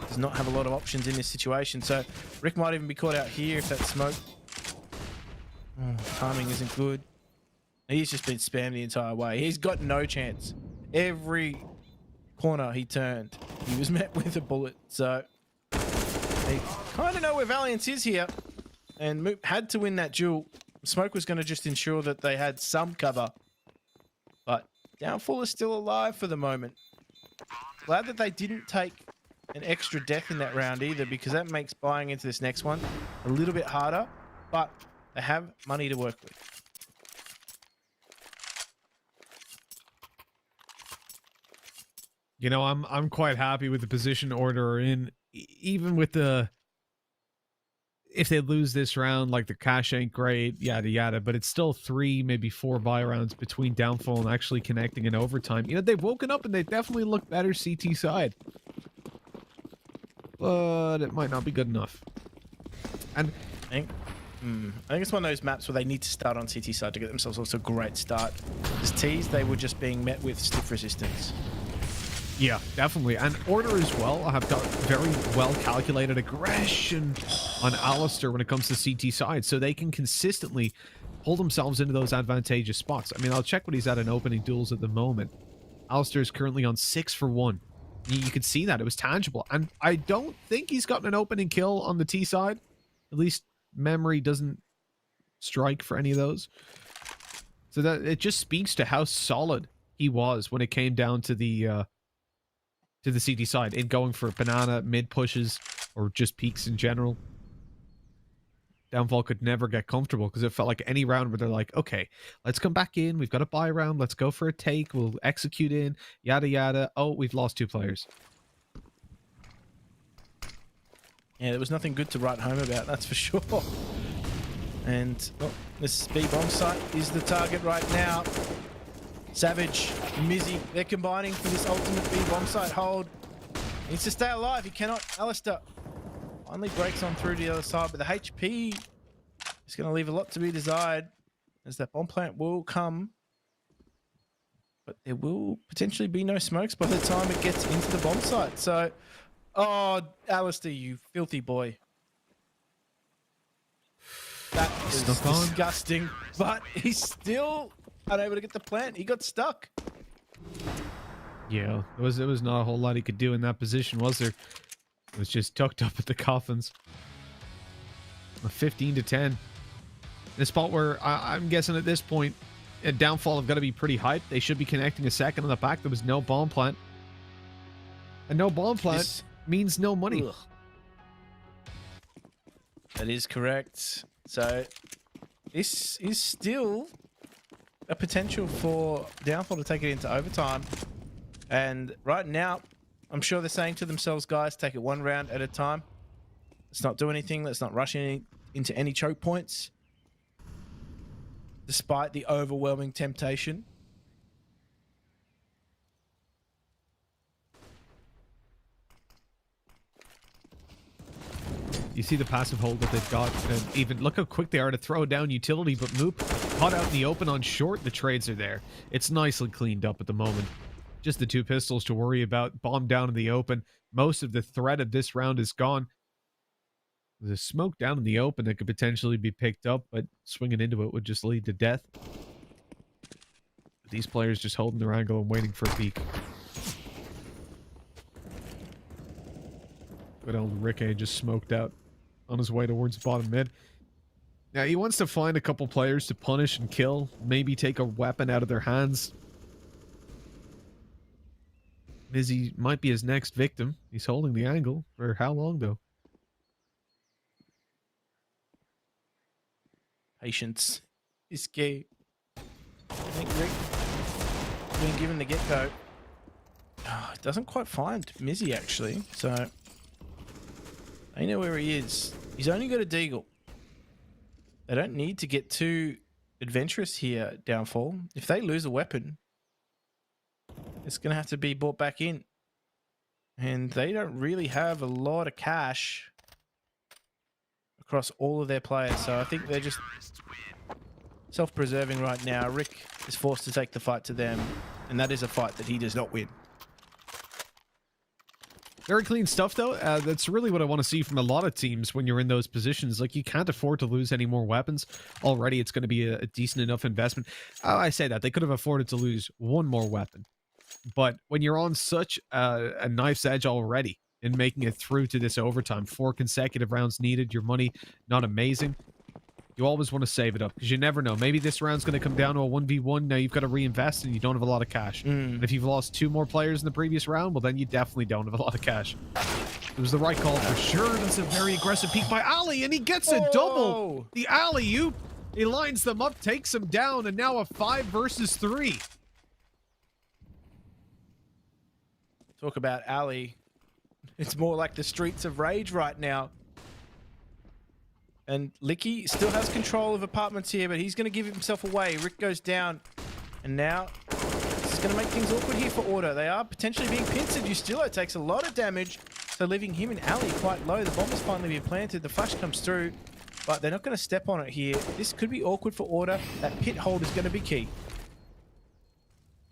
Speaker 1: does not have a lot of options in this situation. So Rick might even be caught out here if that smoke. Timing isn't good. He's just been spammed the entire way. He's got no chance. Every corner he turned, he was met with a bullet. So they kind of know where Valiance is here. And Moop had to win that duel. Smoke was going to just ensure that they had some cover. But Downfall is still alive for the moment. Glad that they didn't take an extra death in that round either, because that makes buying into this next one a little bit harder, but they have money to work with.
Speaker 2: You know, I'm quite happy with the position Order are in, even with the if they lose this round, like the cash ain't great, yada yada, but it's still 3, maybe 4 buy rounds between Downfall and actually connecting in overtime. You know, they've woken up and they definitely look better CT side. But it might not be good enough. And
Speaker 1: I think it's one of those maps where they need to start on CT side to get themselves also a great start. As T's, they were just being met with stiff resistance.
Speaker 2: yeah, definitely. And Order as well have got very well calculated aggression on Alistair when it comes to CT side, so they can consistently pull themselves into those advantageous spots. I mean, I'll check what he's at in opening duels at the moment. Alistair is currently on 6 for 1. You could see that. It was tangible. And I don't think he's gotten an opening kill on the T side. At least memory doesn't strike for any of those. So that it just speaks to how solid he was when it came down to the CT side in going for banana mid pushes or just peaks in general. Downfall could never get comfortable because it felt like any round where they're like, okay, let's come back in. We've got a buy round. Let's go for a take. We'll execute in, yada, yada. Oh, we've lost 2 players.
Speaker 1: Yeah, there was nothing good to write home about, that's for sure. And oh, this B bomb site is the target right now. Savage, Mizzy, they're combining for this ultimate B bomb site hold. He needs to stay alive. He cannot. Alistair finally breaks on through to the other side, but the HP is going to leave a lot to be desired as that bomb plant will come. But there will potentially be no smokes by the time it gets into the bomb site. So, oh, Alistair, you filthy boy. That is disgusting, but he's still unable to get the plant. He got stuck.
Speaker 2: Yeah, there was not a whole lot he could do in that position, was there? It was just tucked up at the coffins. A 15 to 10. In a spot where I'm guessing at this point, a Downfall have got to be pretty hyped. They should be connecting a second on the back. There was no bomb plant. And no bomb plant means no money.
Speaker 1: Ugh. That is correct. So this is still a potential for Downfall to take it into overtime. And right now, I'm sure they're saying to themselves, guys, take it 1 round at a time. Let's not do anything. Let's not rush into any choke points. Despite the overwhelming temptation.
Speaker 2: You see the passive hold that they've got. And even look how quick they are to throw down utility, but Moop caught out in the open on short. The trades are there. It's nicely cleaned up at the moment. Just the 2 pistols to worry about. Bomb down in the open. Most of the threat of this round is gone. There's a smoke down in the open that could potentially be picked up, but swinging into it would just lead to death. These players just holding their angle and waiting for a peek. Good old Ricky just smoked out on his way towards bottom mid. Now, he wants to find a couple players to punish and kill. Maybe take a weapon out of their hands. Mizzy might be his next victim. He's holding the angle. For how long, though?
Speaker 1: Patience is key. I think Rick being given the get-go. Oh, it doesn't quite find Mizzy, actually. So, they know where he is. He's only got a deagle. They don't need to get too adventurous here, Downfall. If they lose a weapon, it's going to have to be brought back in. And they don't really have a lot of cash across all of their players. So I think they're just self-preserving right now. Rick is forced to take the fight to them. And that is a fight that he does not win.
Speaker 2: Very clean stuff, though. That's really what I want to see from a lot of teams when you're in those positions. Like, you can't afford to lose any more weapons. Already, it's going to be a decent enough investment. I say that. They could have afforded to lose 1 more weapon. But when you're on such a knife's edge already in making it through to this overtime, 4 consecutive rounds needed, your money not amazing, you always want to save it up because you never know. Maybe this round's going to come down to a 1v1. Now you've got to reinvest and you don't have a lot of cash. And if you've lost 2 more players in the previous round, well, then you definitely don't have a lot of cash. It was the right call for sure. That's a very aggressive peek by Ali, and he gets a double. The alley-oop. He lines them up, takes them down, and now a 5 versus 3.
Speaker 1: Talk about Ali. It's more like the streets of rage right now. And Licky still has control of apartments here, but he's going to give himself away. Rick goes down. And now this is going to make things awkward here for Order. They are potentially being pincered. Ustilo takes a lot of damage. So leaving him and Ali quite low. The bomb has finally been planted. The flash comes through. But they're not going to step on it here. This could be awkward for Order. That pit hold is going to be key.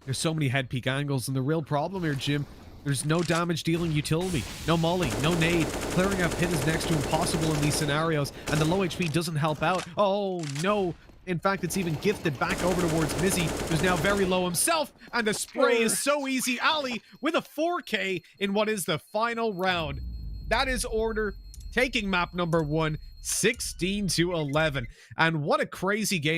Speaker 2: There's so many head peak angles, and the real problem here, Jim, there's no damage dealing utility, no molly, no nade. Clearing out pit is next to impossible in these scenarios, and the low HP doesn't help out. Oh no. In fact, it's even gifted back over towards Mizzy, who's now very low himself, and the spray is so easy. Ali with a 4K in what is the final round. That is Order taking map number 1, 16-11. And what a crazy game.